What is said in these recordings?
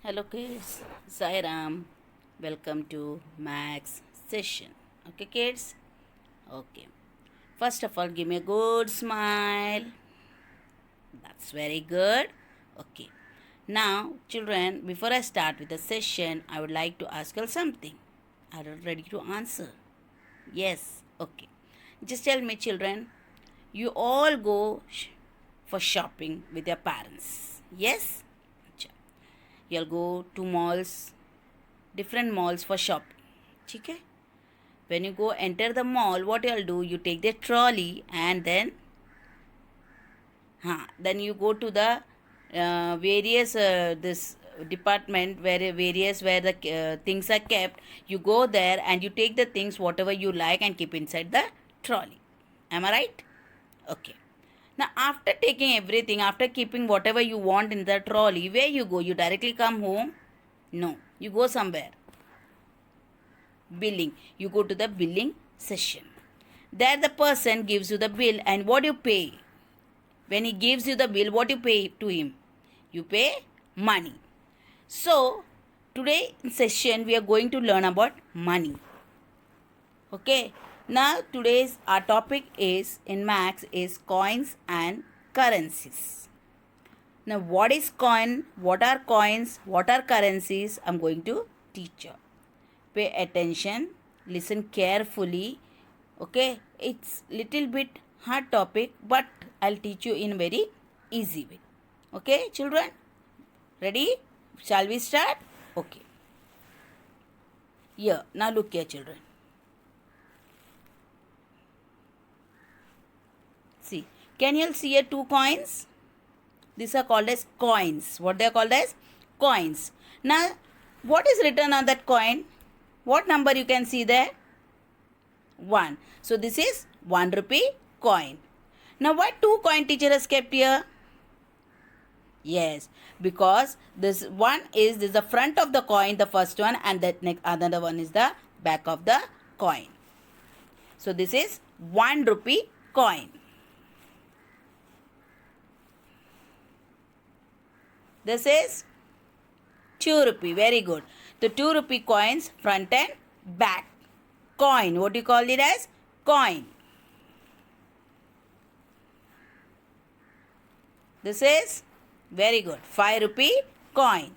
Hello kids, Sai Ram. Welcome to Max session. Okay kids? Okay. First of all, give me a good smile. That's very good. Okay. Now, children, before I start with the session, I would like to ask you something. Are you ready to answer? Yes. Okay. Just tell me, children, you all go for shopping with your parents. Yes? अच्छा. You'll go to malls, different malls for shopping. ठीक है? When you go enter the mall, what you'll do? You take the trolley and then you go to the various this department where the things are kept. You go there and you take the things whatever you like and keep inside the trolley. Am I right? Okay. Now after taking everything, after keeping whatever you want in the trolley, where you go? You directly come home? No, you go somewhere. Billing. You go to the billing session. There the person gives you the bill and what you pay. When he gives you the bill, what you pay to him? You pay money. So today in session we are going to learn about money. Okay. Now today's our topic is in max is coins and currencies. Now what is coin? What are coins? What are currencies? I'm going to teach you. Pay attention, listen carefully. Okay, it's little bit hard topic, but I'll teach you in very easy way. Okay, children, ready? Shall we start? Okay. Here, now look here, children. See, can you see here two coins? These are called as coins. What they are called as coins. Now, what is written on that coin? What number you can see there? 1. So this is 1 rupee coin. Now why two coin teacher has kept here? Yes, because this is the front of the coin, the first one, and that next another one is the back of the coin. So this is 1 rupee coin. This is 2 rupee. Very good. The 2 rupee coins front and back. Coin. What do you call it as? Coin. This is very good. 5 rupee coin.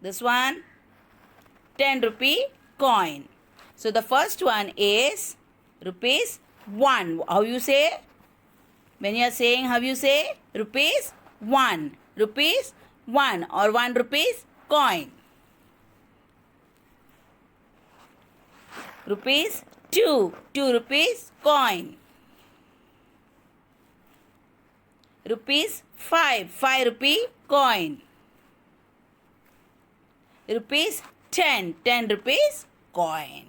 This one 10 rupee coin. So the first one is rupees 1. How you say? When you are saying how you say? Rupees 1. Rupees 1 or 1 rupees coin. Rupees 2. 2 rupees coin. Rupees 5. 5 rupee coin. Rupees 10. 10 rupees coin.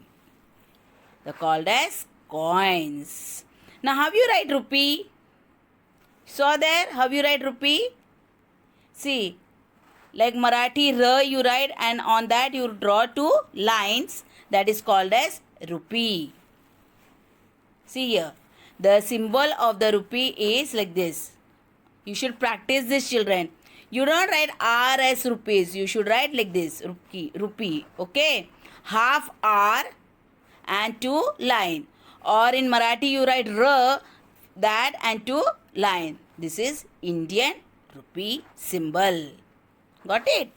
They are called as coins. Now how you write rupee? Saw there? How you write rupee? See, like Marathi R you write and on that you draw two lines. That is called as rupee. See here. The symbol of the rupee is like this. You should practice this, children. You don't write R as rupees. You should write like this. Rupee. Okay. Half R and two line. Or in Marathi you write R, that and two line. This is Indian rupee symbol. Got it?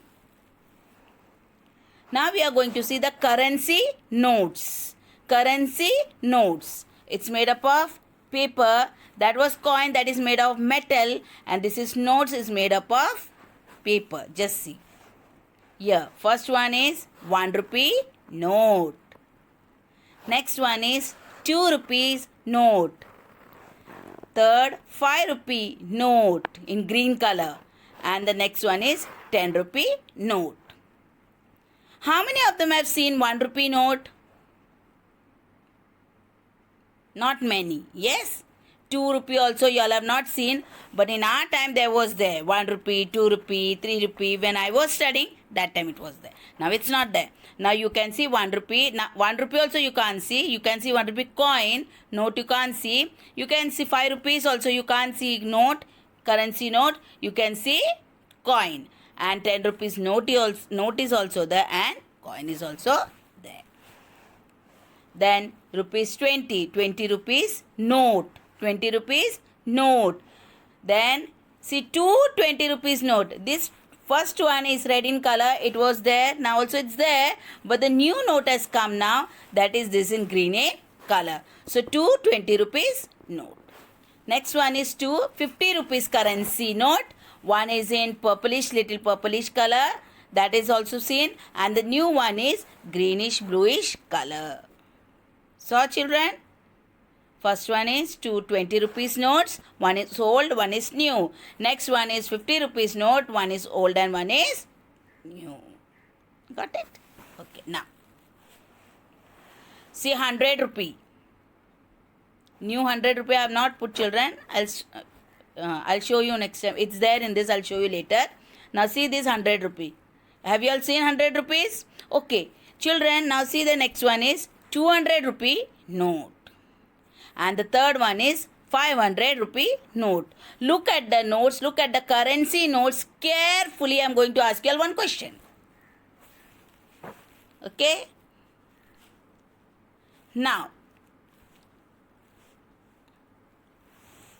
Now we are going to see the currency notes. Currency notes. It's made up of paper. That was coin, that is made of metal, and this is notes is made up of paper. Just see. Here, first one is 1 rupee note. Next one is 2 rupees note. Third, 5 rupee note in green color. And the next one is 10 rupee note. How many of them have seen 1 rupee note? Not many. Yes? 2 rupee also you all have not seen. But in our time there was there. 1 rupee, 2 rupee, 3 rupee. When I was studying, that time it was there. Now it's not there. Now you can see 1 rupee. Now 1 rupee also you can't see. You can see 1 rupee coin. Note you can't see. You can see 5 rupees also you can't see note. Currency note. You can see coin. And 10 rupees note is also there, and coin is also there. Then rupees 20, 20 rupees note, 20 rupees note. Then see, two 20 rupees note. This first one is red in color. It was there. Now also it's there. But the new note has come now. That is this in green in color. So two 20 rupees note. Next one is two 50 rupees currency note. One is in purplish, little purplish color. That is also seen. And the new one is greenish, bluish color. So children, first one is two 20 rupees notes. One is old, one is new. Next one is 50 rupees note. One is old and one is new. Got it? Okay, now. See 100 rupee. New 100 rupee I have not put, children. I'll show you next time. It's there in this. I'll show you later. Now see this 100 rupee. Have you all seen 100 rupees? Okay. Children, now see the next one is 200 rupee note. And the third one is 500 rupee note. Look at the notes. Look at the currency notes carefully. I'm going to ask you all one question. Okay? Now,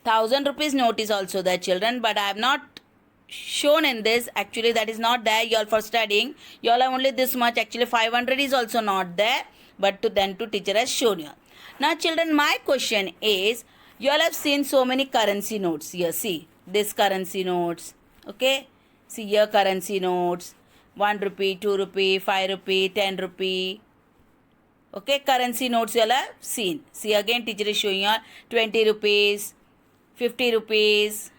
1000 rupees note is also there, children, but I have not shown in this. Actually, that is not there. You all for studying. You all have only this much. Actually, 500 is also not there. But then teacher has shown you. Now, children, my question is, you all have seen so many currency notes here. See, this currency notes. Okay? See here currency notes. 1 rupee, 2 rupee, 5 rupee, 10 rupee. Okay, currency notes you all have seen. See again, teacher is showing you 20 rupees, 50 rupees,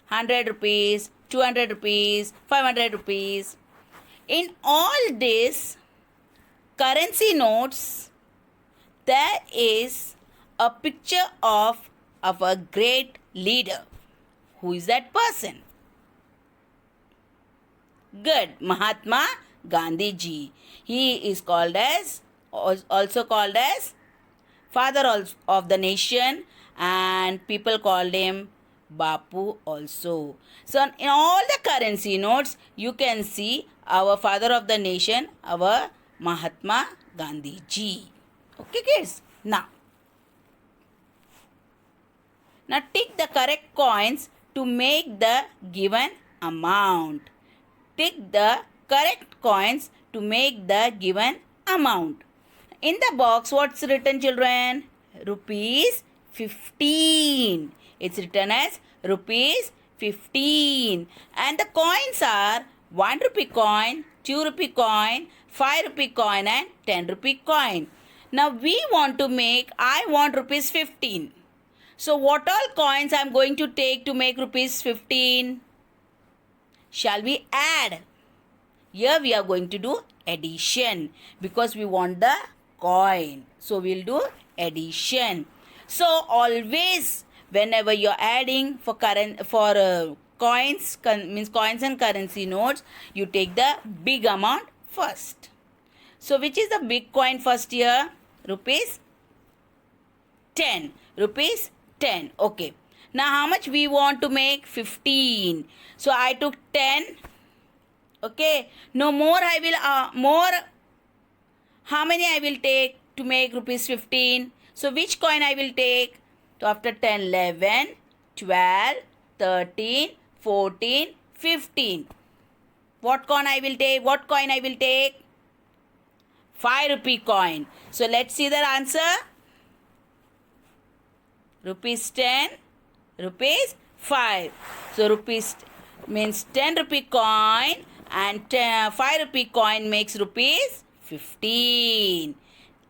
100 rupees, 200 rupees, 500 rupees. In all this currency notes, there is a picture of our great leader. Who is that person? Good. Mahatma Gandhi ji. He is called as, also called as father of the nation, and people called him Bapu also. So in all the currency notes, you can see our father of the nation, our Mahatma Gandhi ji. Okay, kids? Now tick the correct coins to make the given amount. Tick the correct coins to make the given amount. In the box, what's written, children? Rupees 15. It's written as rupees 15. And the coins are 1 rupee coin, 2 rupee coin, 5 rupee coin and 10 rupee coin. Now I want rupees 15. So what all coins I am going to take to make rupees 15? Shall we add? Here we are going to do addition because we want the coin. So we'll do addition. So always whenever you're adding for coins and currency notes, you take the big amount first. So which is the big coin first here? Rupees 10. Rupees 10. Okay. Now how much we want to make? 15. So I took 10. Okay. No more I will, how many I will take to make rupees 15? So which coin I will take? So after 10, 11, 12, 13, 14, 15. What coin I will take? 5 rupee coin. So let's see the answer. Rupees 10, rupees 5. So rupees means 10 rupee coin and 5 rupee coin makes rupees 15.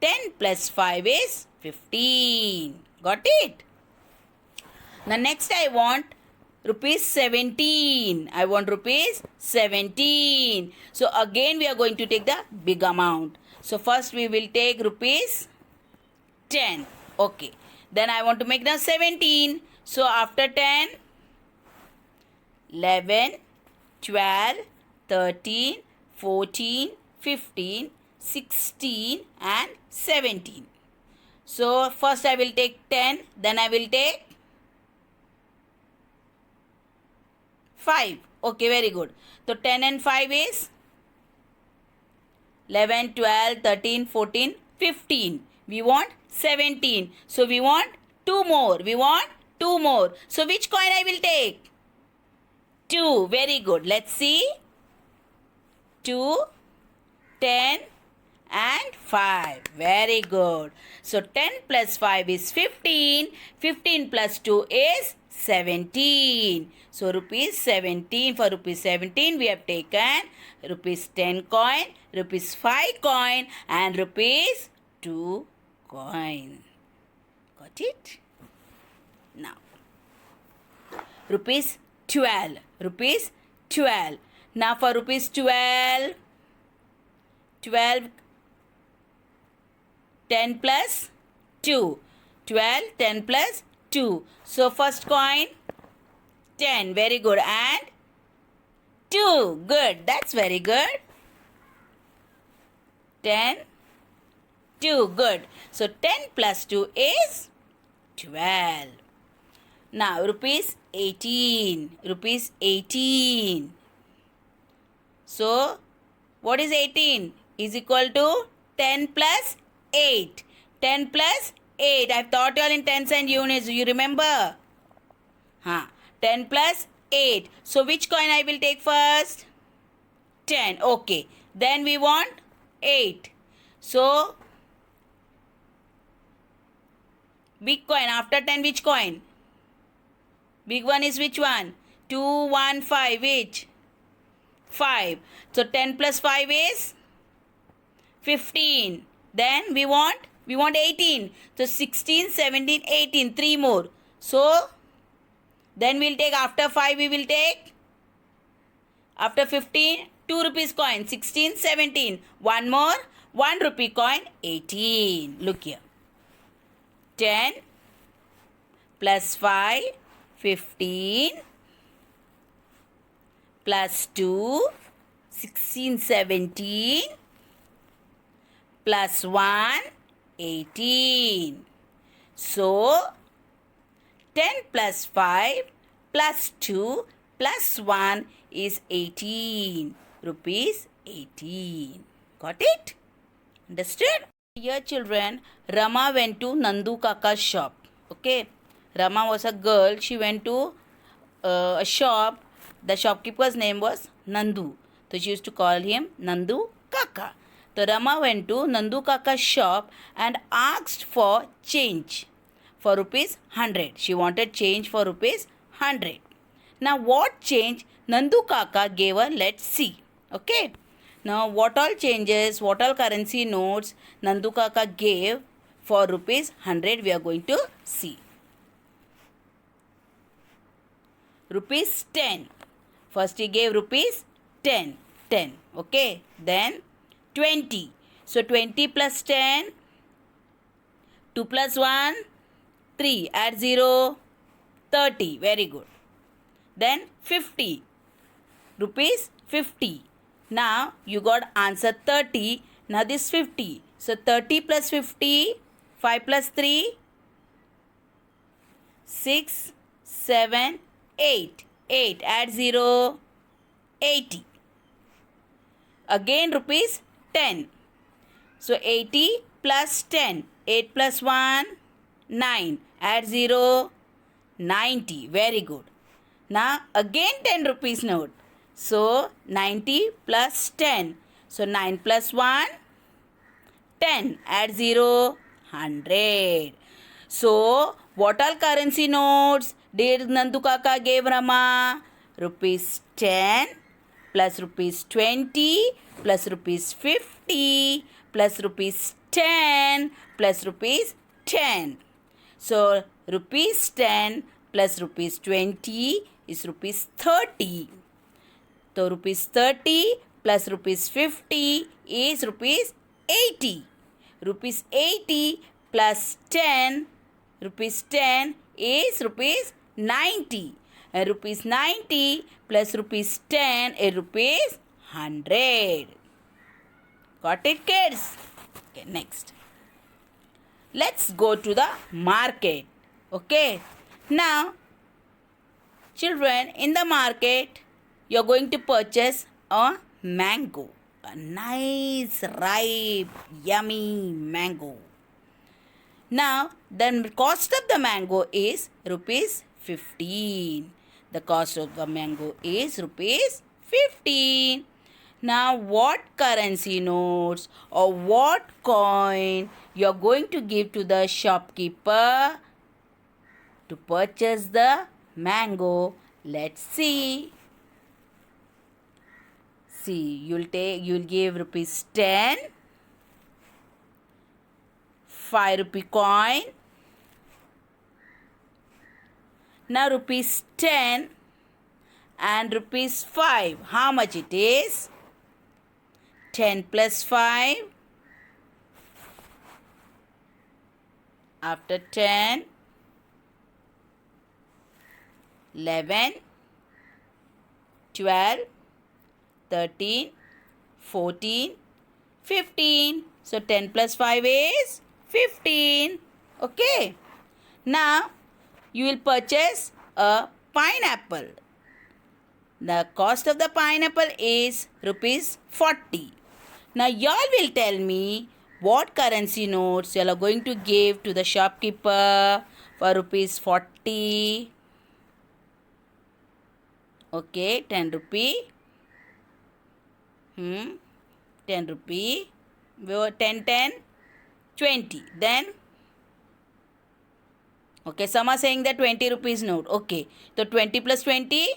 10 plus 5 is 15. Got it? Now next I want rupees 17. I want rupees 17. So again we are going to take the big amount. So first we will take rupees 10. Okay. Then I want to make now 17. So after 10, 11, 12, 13, 14, 15, 16 and 17. So first I will take 10. Then I will take 5. Okay, very good. So 10 and 5 is 11, 12, 13, 14, 15. We want 17. So we want 2 more. We want 2 more. So which coin I will take? 2. Very good. Let's see. 2, 10 and 5. Very good. So 10 plus 5 is 15. 15 plus 2 is 17. So rupees 17. For rupees 17 we have taken rupees 10 coin, rupees 5 coin and rupees 2 coin. Got it? Now rupees 12. Rupees 12. Now for rupees 12, 10 plus 2. 12, 10 plus 2. So first coin 10. Very good. And 2. Good. That's very good. 10, 2. Good. So 10 plus 2 is 12. Now rupees 18. Rupees 18. So what is 18? Is equal to 10 plus 8. 10 plus 8. I've taught you all in tens and units. You remember? 10 plus 8. So which coin I will take first? 10. Okay. Then we want 8. So big coin. After 10, which coin? Big one is which one? 2, 1, 5. Which? 5. So 10 plus 5 is 15. Then we want 18. So 16, 17, 18. 3 more. So then we'll take after 5 we will take after 15 2 rupees coin 16, 17. One more 1 rupee coin 18. Look here. 10 plus 5 15 plus 2 16, 17 plus 1 18. So 10 plus 5 plus 2 plus 1 is 18. Rupees 18. Got it? Understood? Dear children, Rama went to Nandu Kaka's shop. Okay. Rama was a girl. She went to a shop. The shopkeeper's name was Nandu. So she used to call him Nandu Kaka. So Rama went to Nandu Kaka's shop and asked for change for rupees 100. She wanted change for rupees 100. Now what change Nandu Kaka gave her? Let's see. Okay. Now what all changes, what all currency notes Nandu Kaka gave for rupees 100 we are going to see. Rupees 10. First he gave rupees 10. 10. Okay. Then 20. So 20 plus 10. 2 plus 1. 3. Add 0. 30. Very good. Then 50. Rupees 50. Now you got answer 30. Now this 50. So 30 plus 50. 5 plus 3. 6, 7, 8. 8. Add 0. 80. Again rupees 10. So 80 plus 10. 8 plus 1. 9. Add 0. 90. Very good. Now again 10 rupees note. So 90 plus 10. So 9 plus 1. 10. Add 0. 100. So what all currency notes did Nandu Kaka gave Rama? Rupees 10 plus rupees 20 plus rupees 50 plus rupees 10 plus rupees 10. So rupees 10 plus rupees 20 is rupees 30. So rupees 30 plus rupees 50 is rupees 80. Rupees 80 plus 10, rupees 10 is rupees 90. And rupees 90 plus rupees 10 is rupees 100. Got it, kids? Okay, next. Let's go to the market. Okay. Now, Children, in the market, you're going to purchase a mango. A nice, ripe, yummy mango. Now, the cost of the mango is rupees 15. The cost of the mango is rupees 15. Now, what currency notes or what coin you are going to give to the shopkeeper to purchase the mango? Let's see. See, you'll give rupees 10, 5 rupee coin. Now rupees 10 and rupees 5. How much it is? 10 plus 5. After 10, 11, 12, 13, 14, 15. So 10 plus 5 is 15. Okay. Now you will purchase a pineapple. The cost of the pineapple is rupees 40. Now y'all will tell me what currency notes you are going to give to the shopkeeper for rupees 40. Okay, 10 rupee. 10 rupee. 10, 10, 20. Then, okay, some are saying that 20 rupees note. Okay, so 20 plus 20,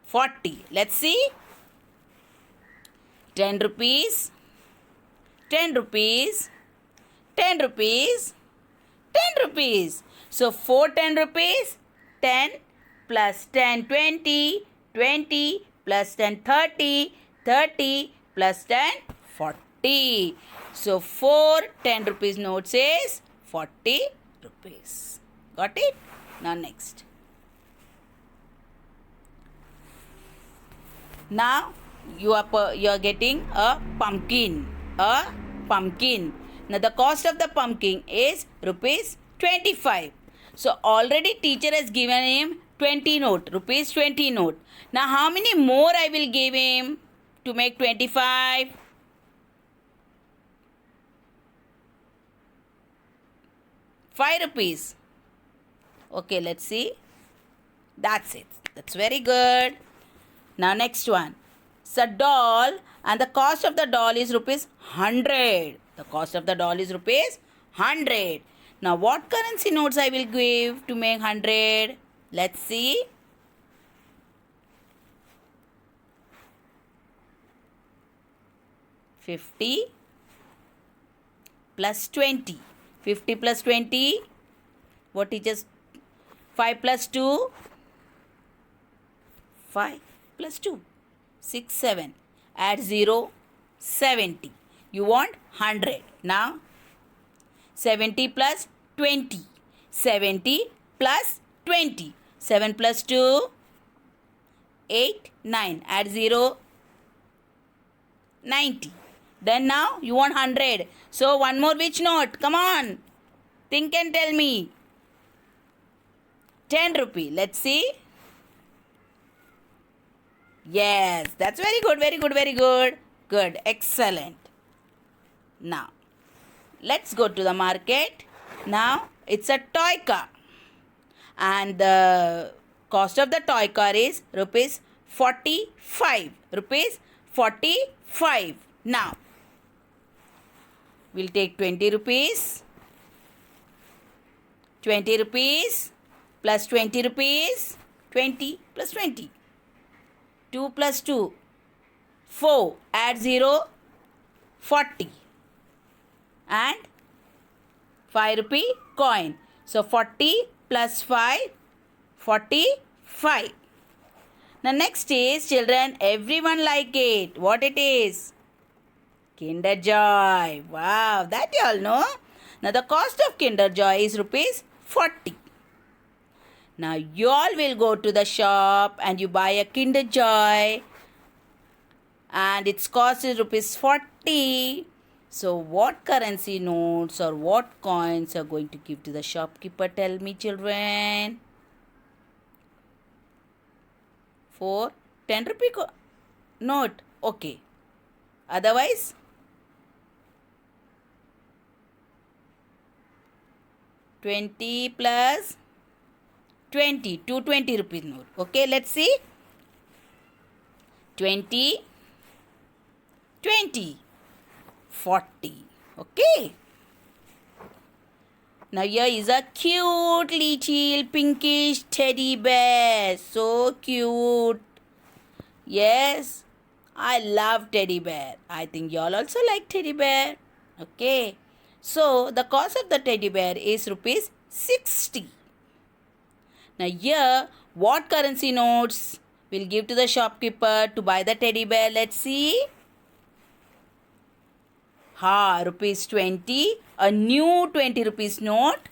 40. Let's see. 10 rupees, 10 rupees, 10 rupees, 10 rupees. So 4 10 rupees, 10 plus 10 20, 20 plus 10 30, 30 plus 10 40. So 4 10 rupees notes is 40 rupees. Got it? Now next. Now you are getting a pumpkin. A pumpkin. Now the cost of the pumpkin is rupees 25. So already teacher has given him 20 note, rupees 20 note. Now how many more I will give him to make 25? 5 rupees. Okay, let's see. That's it. That's very good. Now next one. It's a doll and the cost of the doll is rupees 100. The cost of the doll is rupees 100. Now what currency notes I will give to make 100? Let's see. $50 plus 20. 50 plus 20. What teachers? 5 plus 2. 5 plus 2. 6, 7. Add 0. 70. You want 100. Now 70 plus 20. 70 plus 20. 7 plus 2. 8, 9. Add 0. 90. Then now you want 100. So one more which note? Come on. Think and tell me. 10 rupee. Let's see. Yes, that's very good, very good, very good. Good, excellent. Now, let's go to the market. Now, it's a toy car. And the cost of the toy car is rupees 45. Rupees 45. Now, we'll take 20 rupees. 20 rupees plus 20 rupees. 20 plus 20. 2 plus 2. 4. Add 0. 40. And 5 rupee coin. So 40 plus 5. 45. Now next is, children, everyone like it. What it is? Kinder Joy. Wow, that you all know. Now the cost of Kinder Joy is rupees 40. Now you all will go to the shop and you buy a Kinder Joy and its cost is rupees 40. So what currency notes or what coins are going to give to the shopkeeper? Tell me, children. 4 10 rupee note. Okay. Otherwise, 20 plus 20, 220 rupees note. Okay, let's see. 20, 20, 40. Okay. Now here is a cute little pinkish teddy bear. So cute. Yes, I love teddy bear. I think you all also like teddy bear. Okay. So the cost of the teddy bear is rupees 60. Now here, what currency notes will give to the shopkeeper to buy the teddy bear? Let's see. Rupees 20. A new 20 rupees note.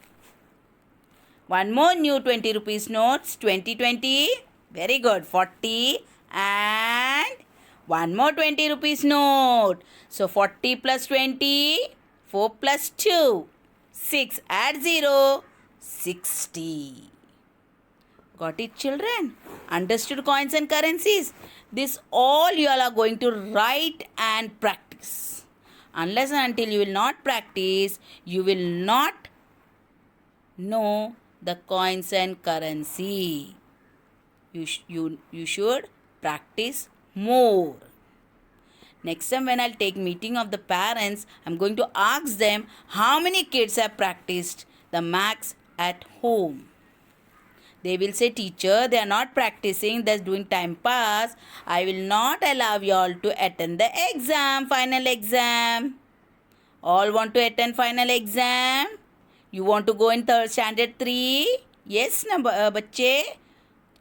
One more new 20 rupees notes. 20, 20. Very good. 40. And one more 20 rupees note. So 40 plus 20. 4 plus 2. 6. Add 0. 60. Got it, children? Understood coins and currencies? This all you all are going to write and practice. Unless and until you will not practice, you will not know the coins and currency. You should practice more. Next time when I'll take meeting of the parents, I'm going to ask them how many kids have practiced the maths at home. They will say, teacher, they are not practicing, they're doing time pass. I will not allow you all to attend the exam, final exam. All want to attend final exam? You want to go in standard 3? Yes, bache?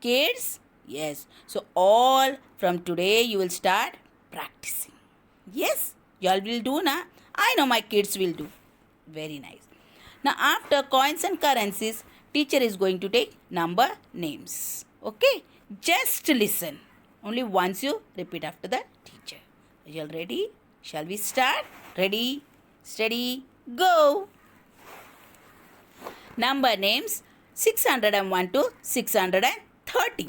Kids? Yes. So all from today you will start practicing. Yes, you all will do, na? I know my kids will do. Very nice. Now after coins and currencies, teacher is going to take number names. Okay? Just listen. Only once you repeat after the teacher. Are you all ready? Shall we start? Ready? Steady? Go! Number names 601 to 630.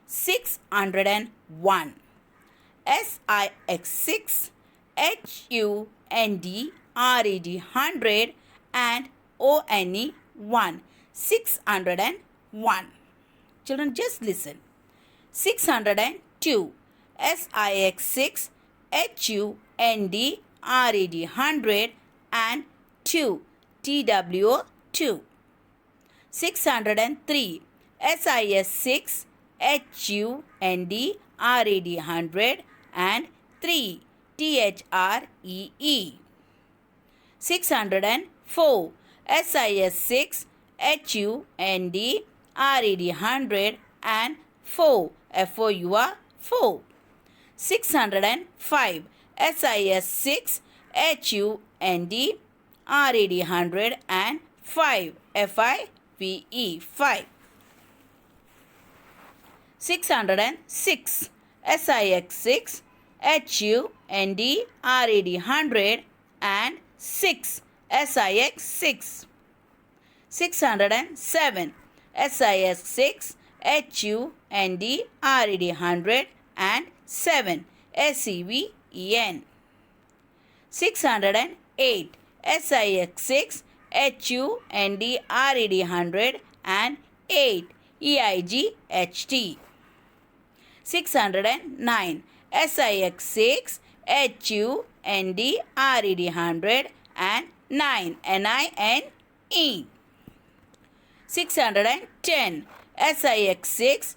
601. SIX6 HUNDRED 100 and ONE 1. 601. Children, just listen. 602. SIX6 HUNDRED 100 and 2. TWO2. 603. SIS6 HUNDRED 100 and 3. THREE. 604. SIS6 HUNDRED 100 and 4. FOUR 4. 605. SIS6 HUNDRED 100 and 5. FIVE 5. 606. SIX6 HUNDRED 100 and 6. SIX6. 607. SIS6 HUNDRED 100 and 7. SEVEN. 608. SIX6 HUNDRED 100 and 8. EIGHT. 609. SIX6 HUNDRED 100 and 9. NINE. 610. SIX6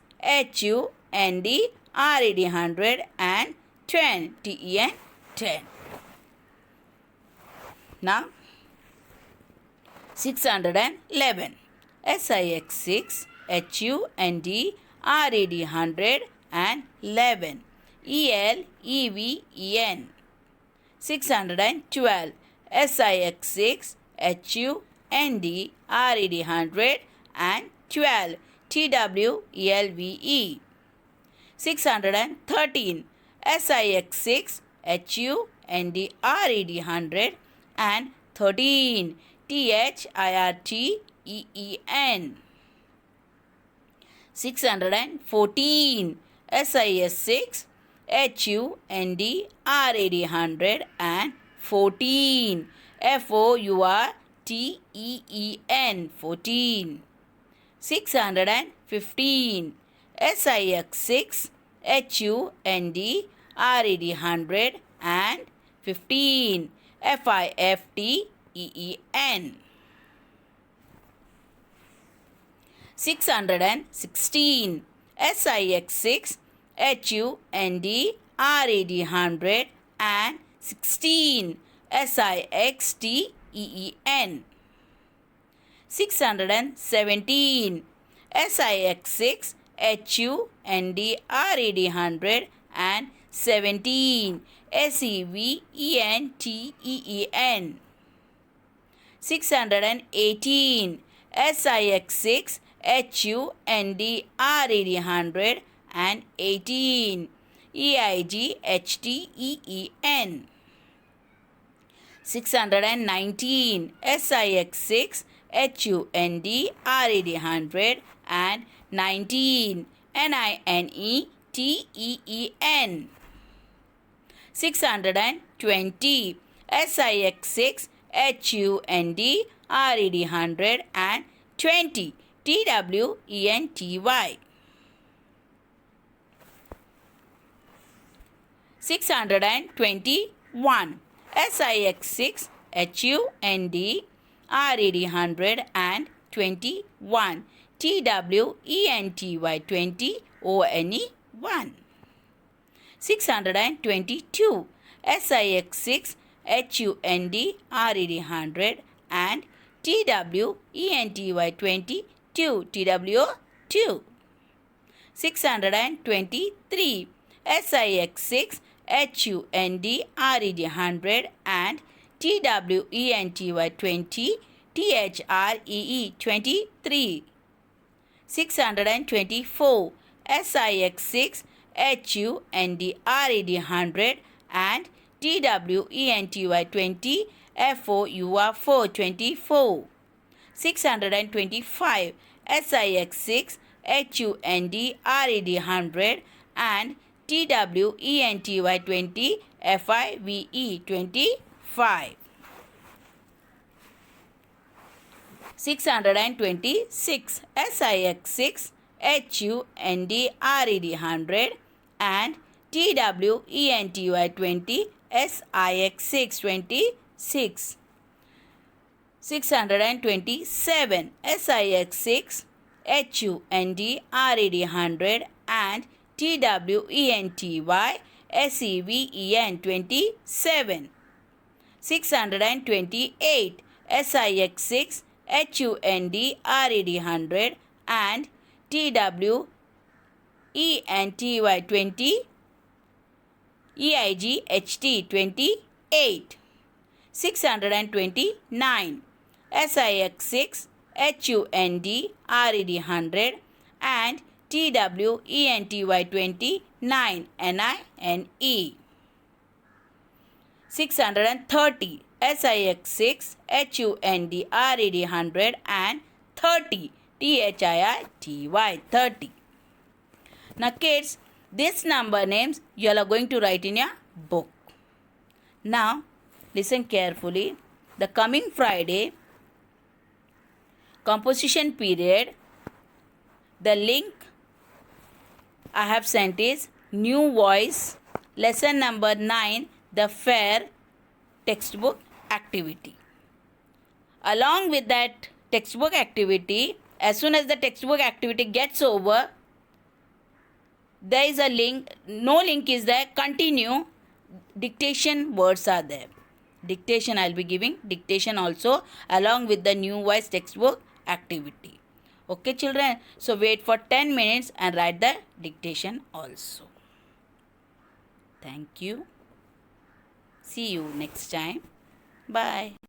HUNDRED 100 and 10. TEN 10. Now 611. SIX6 HUNDRED 100 and 11. ELEVEN. 612. SIX6 HUNDRED 100 and 12. TWELVE. 613. SIX6 HUNDRED 100 and 13. THIRTEEN. 614. SIS 6 HUNDRAD 100 and 14. FOURTEEN 14. 615. SIX 6 HUNDRAD 100 and 15. FIFTEEN. 616. SIX 6 HUNDRAD 100 and 16. SIXTEEN. 617. SIX 6 HUNDRAD 100 and 17. SEVENTEEN. 618. SIX 6 HUNDRAD 100 and 18. EIGHTEEN. 619. SIX 6 HUNDRAD 100 and 19. NINETEEN. 620. SIX 6 HUNDRAD 100 and 20. TWENTY. 621. SIX 6 HUNDRAD 100 and 21. TWENTY 20 ONE. 622. SIX 6 HUNDRAD 100 and TWENTY 20 2 TW2. 623. SIX 6 HUNDRAD 100 and TWENTY 20 THREE 23. 624. SIX 6 HUNDRAD 100 and TWENTY 20 FOUR 24. 625. SIX 6 HUNDRAD 100 and TWENTY 20 FIVE 25. 626. SIX 6 HUNDRAD 100 and TWENTY 20 SIX 6 26. 627. SIX 6 HUNDRAD 100 and TWENTY SEVEN 27. 628. SIX 6 HUNDRAD 100 and TWENTY 20 EIGHT 28. 629. SIX 6 HUNDRAD 100 and TWENTY 29 NINE. 630. SIX 6 HUNDRAD 100 and 30 THIRTY 30. Now kids, this number names you are going to write in your book. Now listen carefully. The coming Friday composition period, the link I have sent is New Voice lesson number 9, the FAIR textbook activity. Along with that textbook activity, as soon as the textbook activity gets over, there is a link, no link is there, continue, dictation words are there. Dictation I will be giving, dictation also along with the New Voice textbook activity. Okay children, so wait for 10 minutes and write the dictation also. Thank you. See you next time. Bye.